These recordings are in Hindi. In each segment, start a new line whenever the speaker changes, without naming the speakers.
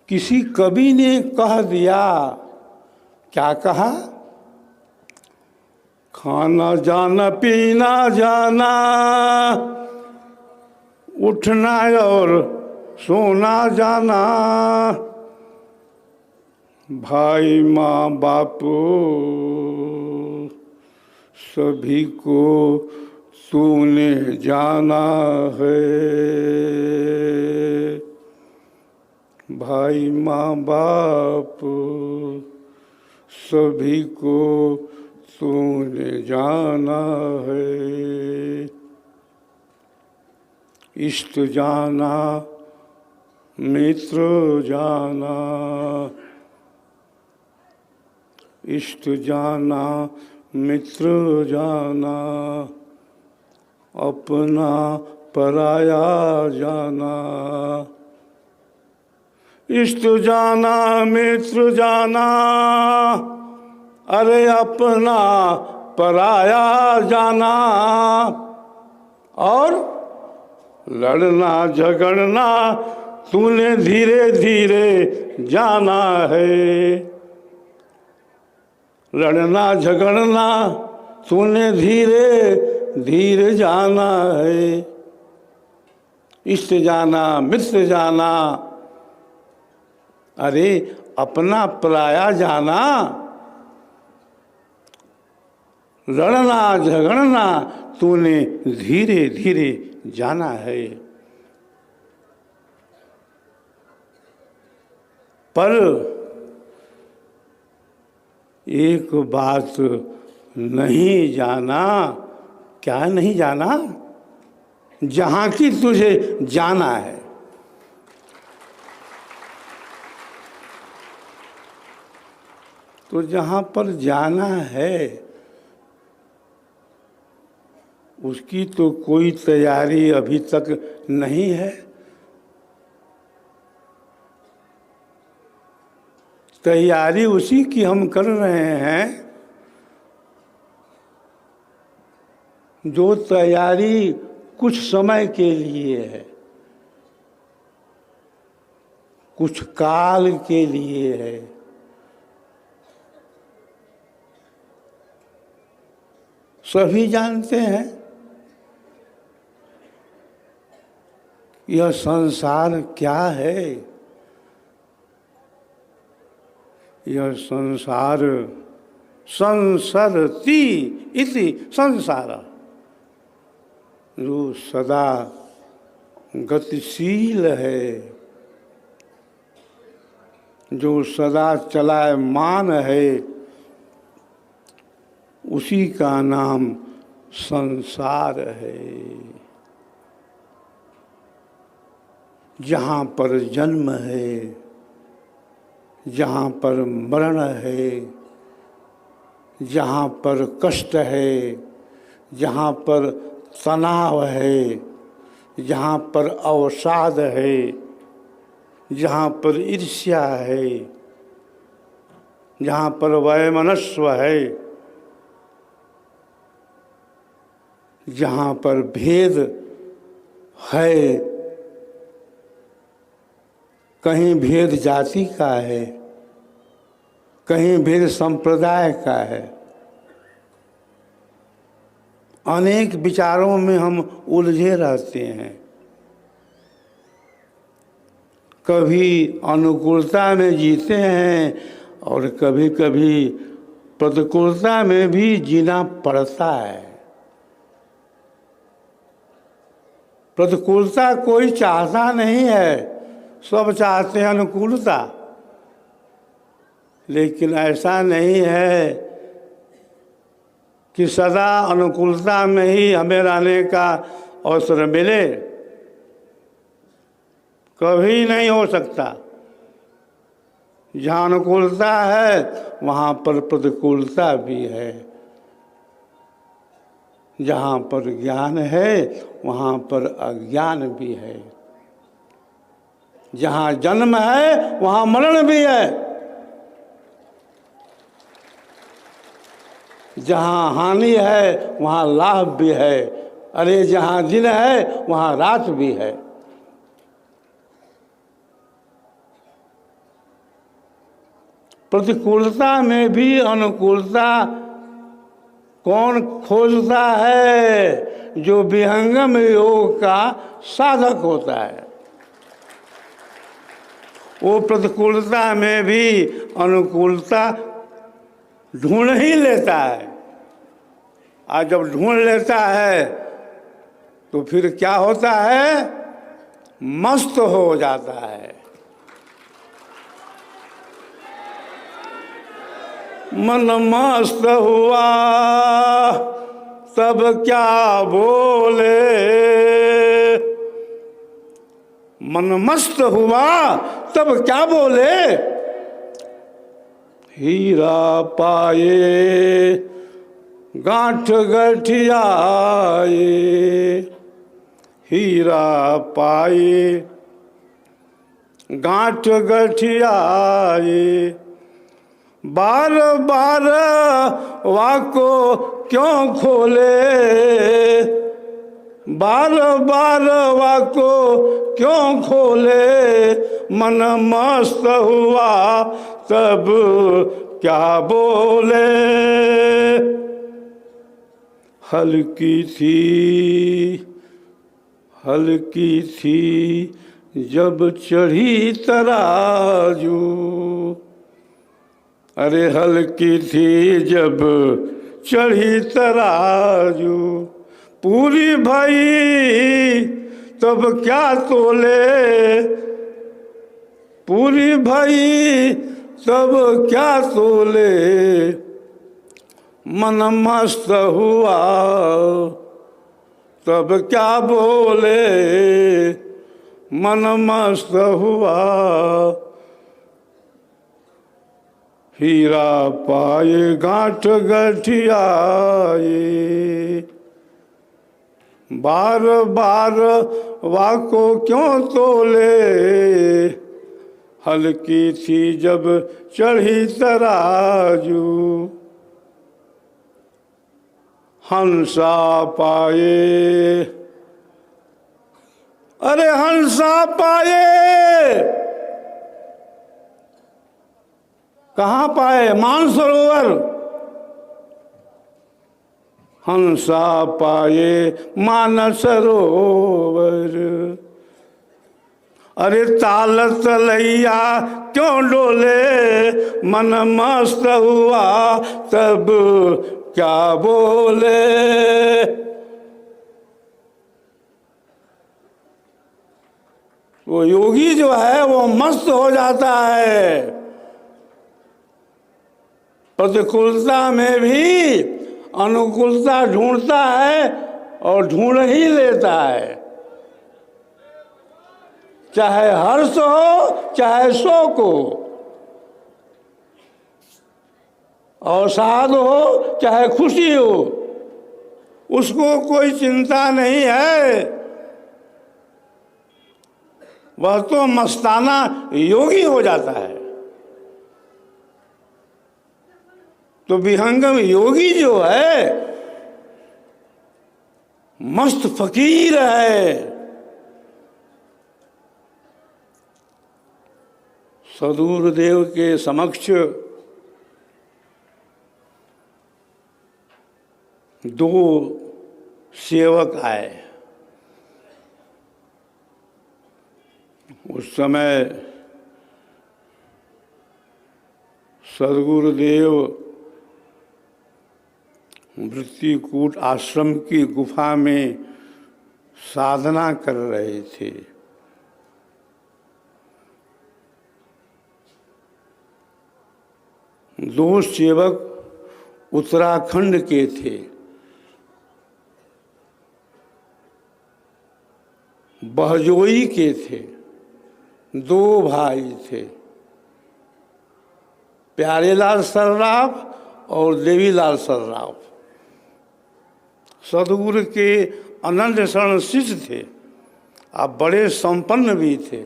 किसी कवि ने कह दिया, क्या कहा? खाना जाना पीना जाना, उठना और सोना जाना, भाई माँ बाप सभी को तूने जाना है। भाई माँ बाप सभी को तूने जाना है। इष्ट जाना मित्र जाना, इष्ट जाना मित्र जाना, अपना पराया जाना। इष्ट जाना मित्र जाना, अरे अपना पराया जाना। और लड़ना झगड़ना तूने धीरे धीरे जाना है। लड़ना झगड़ना तूने धीरे धीरे जाना है। इष्ट जाना मित्र जाना, अरे अपना पराया जाना। लड़ना झगड़ना तूने धीरे धीरे जाना है। पर एक बात नहीं जाना। क्या नहीं जाना? जहाँ की तुझे जाना है। तो जहाँ पर जाना है उसकी तो कोई तैयारी अभी तक नहीं है। तैयारी उसी की हम कर रहे हैं जो तैयारी कुछ समय के लिए है, कुछ काल के लिए है। सभी जानते हैं यह संसार क्या है। यह संसार संसरति इति संसार, जो सदा गतिशील है, जो सदा चलायमान है, उसी का नाम संसार है। जहाँ पर जन्म है, जहाँ पर मरण है, जहाँ पर कष्ट है, जहाँ पर तनाव है, जहाँ पर अवसाद है, जहाँ पर ईर्ष्या है, जहाँ पर वैमनस्व है, जहाँ पर भेद है, कहीं भेद जाति का है, कहीं भेद संप्रदाय का है। अनेक विचारों में हम उलझे रहते हैं। कभी अनुकूलता में जीते हैं और कभी कभी प्रतिकूलता में भी जीना पड़ता है। प्रतिकूलता कोई चाहता नहीं है, सब चाहते हैं अनुकूलता। लेकिन ऐसा नहीं है कि सदा अनुकूलता में ही हमें रहने का अवसर मिले। कभी नहीं हो सकता। जहाँ अनुकूलता है वहाँ पर प्रतिकूलता भी है। जहाँ पर ज्ञान है वहाँ पर अज्ञान भी है। जहाँ जन्म है वहाँ मरण भी है। जहाँ हानि है वहाँ लाभ भी है। अरे जहाँ दिन है वहाँ रात भी है। प्रतिकूलता में भी अनुकूलता कौन खोजता है? जो विहंगम योग का साधक होता है, वो प्रतिकूलता में भी अनुकूलता ढूंढ ही लेता है। और जब ढूंढ लेता है तो फिर क्या होता है? मस्त हो जाता है। मन मस्त हुआ तब क्या बोले, मन मस्त हुआ तब क्या बोले, हीरा पाए गांठ गठियाए, हीरा पाए गांठ गठियाए, बार बार वाको क्यों खोले, बार बार वाको क्यों खोले, मन मस्त हुआ तब क्या बोले, हल्की थी जब चढ़ी तराजू, अरे हल्की थी जब चढ़ी तराजू, पूरी भई तब क्या तोले, पूरी भई तब क्या तोले, मन मस्त हुआ तब क्या बोले, मन मस्त हुआ हीरा पाए गांठ गठियाए, बार बार वाको क्यों तोले, हल्की थी जब चढ़ी तराजू, हंसा पाए, अरे हंसा पाए, कहाँ पाए? मानसरोवर। हंसा पाए मानसरोवर, अरे ताल तलैया क्यों डोले, मन मस्त हुआ तब क्या बोले, वो योगी जो है वो मस्त हो जाता है। प्रतिकूलता में भी अनुकूलता ढूंढता है और ढूंढ ही लेता है, चाहे हर्ष हो चाहे शोक हो, अवसाद हो चाहे खुशी हो, उसको कोई चिंता नहीं है। वह तो मस्ताना योगी हो जाता है। तो विहंगम योगी जो है मस्त फकीर है। सद्गुरुदेव के समक्ष दो सेवक आए। उस समय सद्गुरुदेव वृत्तिकूट आश्रम की गुफा में साधना कर रहे थे। दो सेवक उत्तराखंड के थे। बहजोई के थे। दो भाई थे, प्यारेलाल सर्राफ और देवीलाल सर्राफ। सद्गुरु के अनन्य शरण शिष्य थे, आप बड़े संपन्न भी थे।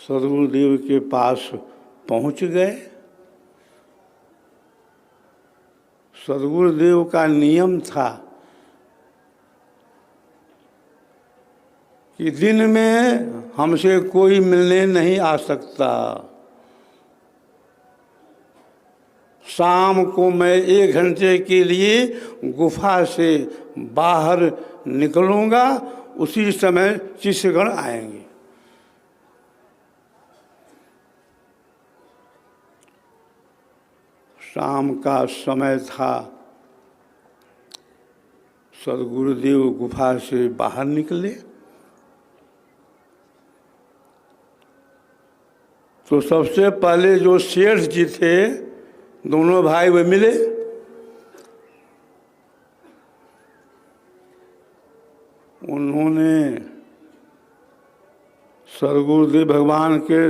सद्गुरुदेव के पास पहुंच गए। सद्गुरुदेव का नियम था कि दिन में हमसे कोई मिलने नहीं आ सकता, शाम को मैं 1 घंटे के लिए गुफा से बाहर निकलूंगा, उसी समय शिष्यगण आएंगे। शाम का समय था, सदगुरुदेव गुफा से बाहर निकले तो सबसे पहले जो सेठ जी थे, दोनों भाई वे मिले। उन्होंने सदगुरुदेव भगवान के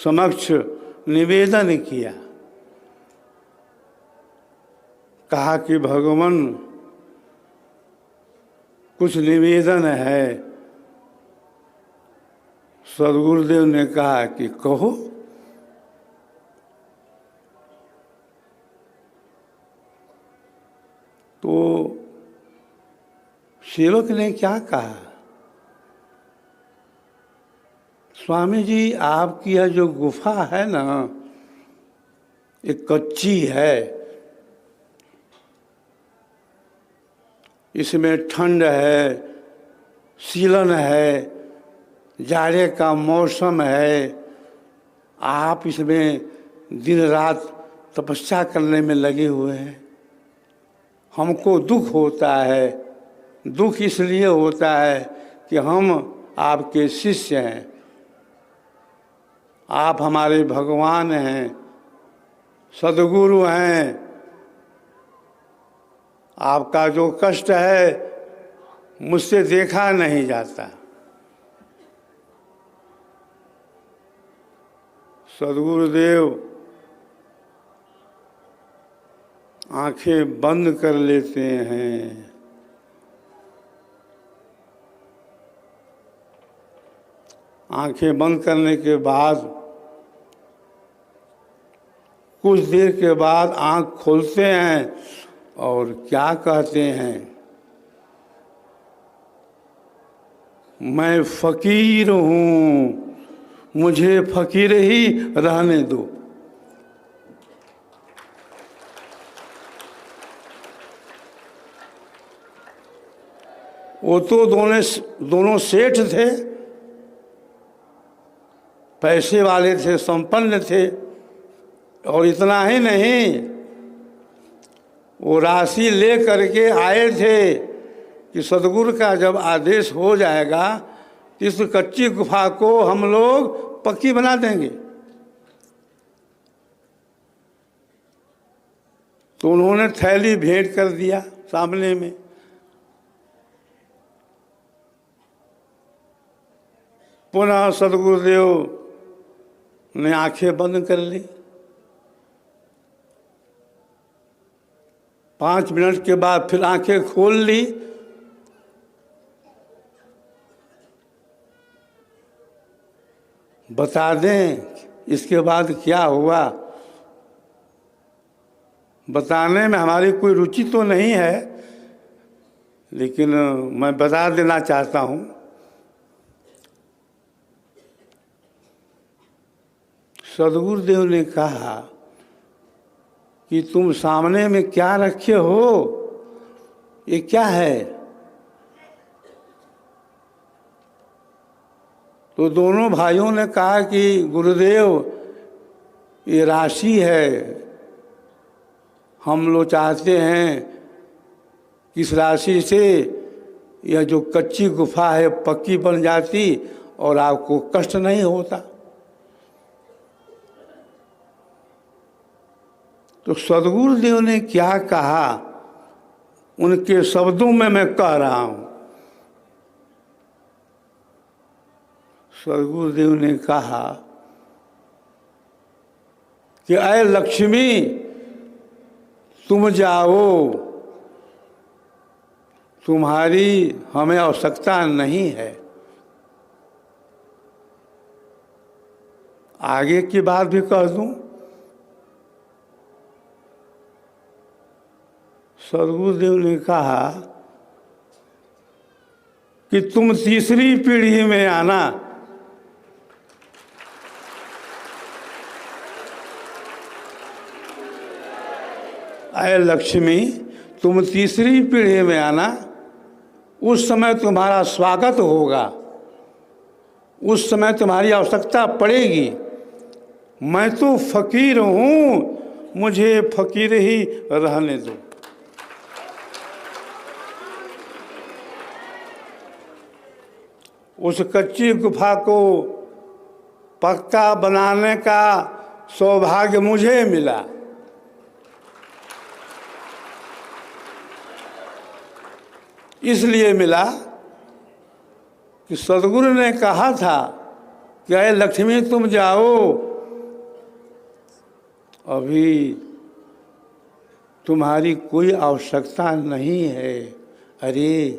समक्ष निवेदन किया, कहा कि भगवान कुछ निवेदन है। सदगुरुदेव ने कहा कि कहो। तो सेवक ने क्या कहा, स्वामी जी आपकी यह जो गुफा है ना, ये कच्ची है, इसमें ठंड है, सीलन है, जाड़े का मौसम है, आप इसमें दिन रात तपस्या करने में लगे हुए हैं। हमको दुख होता है, दुख इसलिए होता है कि हम आपके शिष्य हैं, आप हमारे भगवान हैं, सदगुरु हैं। आपका जो कष्ट है मुझसे देखा नहीं जाता। सदगुरुदेव आंखें बंद कर लेते हैं, आंखें बंद करने के बाद कुछ देर के बाद आंख खोलते हैं और क्या कहते हैं, मैं फकीर हूँ, मुझे फकीर ही रहने दो। वो तो दोनों सेठ थे, पैसे वाले थे, संपन्न थे, और इतना ही नहीं, वो राशि ले करके आए थे कि सदगुरु का जब आदेश हो जाएगा इस कच्ची गुफा को हम लोग पक्की बना देंगे। तो उन्होंने थैली भेंट कर दिया सामने में। पुनः सदगुरुदेव ने आंखें बंद कर ली। 5 मिनट के बाद फिर आंखें खोल ली। बता दें इसके बाद क्या हुआ? बताने में हमारी कोई रुचि तो नहीं है, लेकिन मैं बता देना चाहता हूँ। सदगुरुदेव ने कहा कि तुम सामने में क्या रखे हो, ये क्या है? तो दोनों भाइयों ने कहा कि गुरुदेव ये राशि है, हम लोग चाहते हैं कि इस राशि से यह जो कच्ची गुफा है पक्की बन जाती और आपको कष्ट नहीं होता। तो सदगुरुदेव ने क्या कहा, उनके शब्दों में मैं कह रहा हूँ। सदगुरुदेव ने कहा कि ऐ लक्ष्मी तुम जाओ, तुम्हारी हमें आवश्यकता नहीं है। आगे की बात भी कह दूं, सदगुरुदेव ने कहा कि तुम तीसरी पीढ़ी में आना। अय लक्ष्मी, तुम तीसरी पीढ़ी में आना, उस समय तुम्हारा स्वागत होगा, उस समय तुम्हारी आवश्यकता पड़ेगी। मैं तो फकीर हूँ, मुझे फकीर ही रहने दो। उस कच्ची गुफा को पक्का बनाने का सौभाग्य मुझे मिला। इसलिए मिला कि सदगुरु ने कहा था कि अरे लक्ष्मी तुम जाओ, अभी तुम्हारी कोई आवश्यकता नहीं है। अरे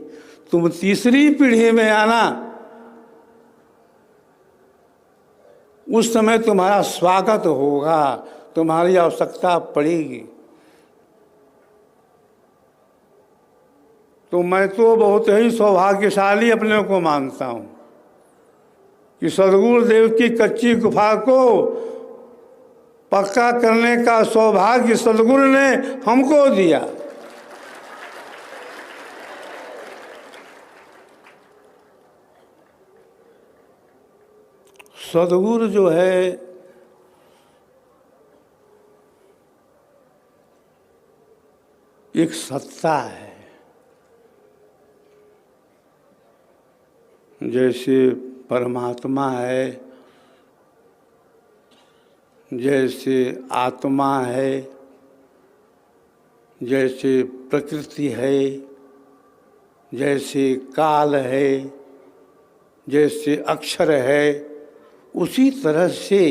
तुम तीसरी पीढ़ी में आना, उस समय तुम्हारा स्वागत होगा, तुम्हारी आवश्यकता पड़ेगी। तो मैं तो बहुत ही सौभाग्यशाली अपने को मानता हूँ कि सदगुरुदेव की कच्ची गुफा को पक्का करने का सौभाग्य सदगुरु ने हमको दिया। सदगुरु जो है एक सत्ता है। जैसे परमात्मा है, जैसे आत्मा है, जैसे प्रकृति है, जैसे काल है, जैसे अक्षर है, उसी तरह से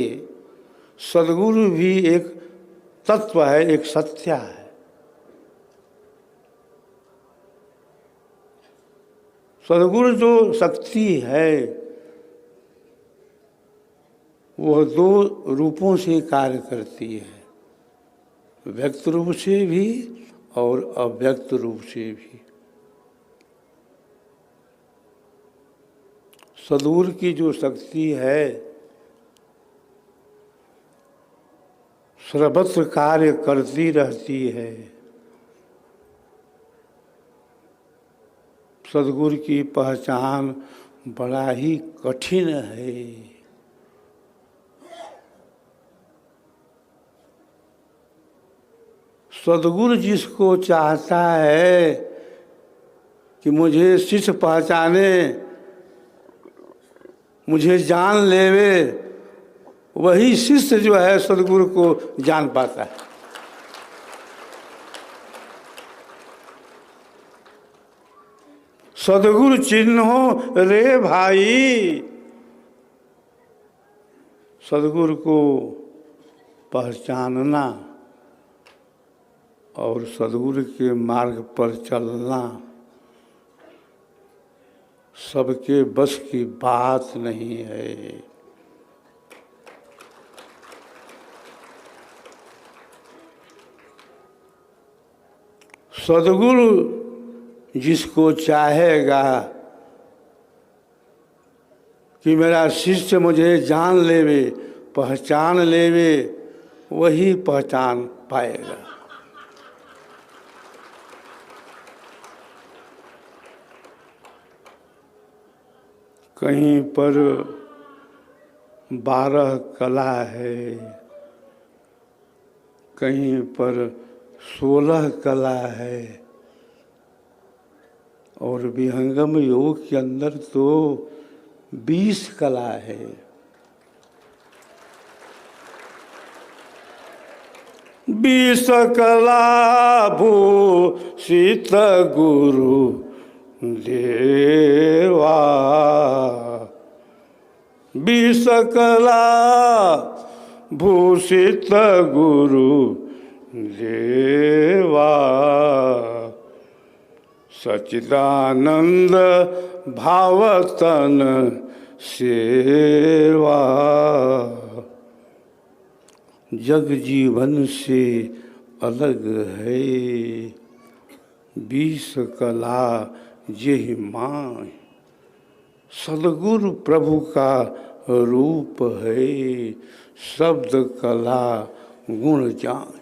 सद्गुरु भी एक तत्व है, एक सत्या है। सद्गुरु जो शक्ति है वह दो रूपों से कार्य करती है, व्यक्त रूप से भी और अव्यक्त रूप से भी। सद्गुरु की जो शक्ति है सर्वत्र कार्य करती रहती है। सद्गुरु की पहचान बड़ा ही कठिन है। सद्गुरु जिसको चाहता है कि मुझे शिष्य पहचाने, मुझे जान लेवे, वही शिष्य जो है सद्गुरु को जान पाता है। सद्गुरु चिन्हो रे भाई, सद्गुरु को पहचानना और सद्गुरु के मार्ग पर चलना सबके बस की बात नहीं है। सद्गुरु जिसको चाहेगा कि मेरा शिष्य मुझे जान लेवे, पहचान लेवे, वही पहचान पाएगा। कहीं पर 12 कला है, कहीं पर 16 कला है, और विहंगम योग के अंदर तो 20 कला है। बीस कला भूषित गुरु देवा, 20 कला भूषित गुरु देवा, सच्चिदानंद भावतन सेवा, जग जीवन से अलग है 20 कला जेहि माय। सद्गुरु प्रभु का रूप है, शब्द कला गुण जान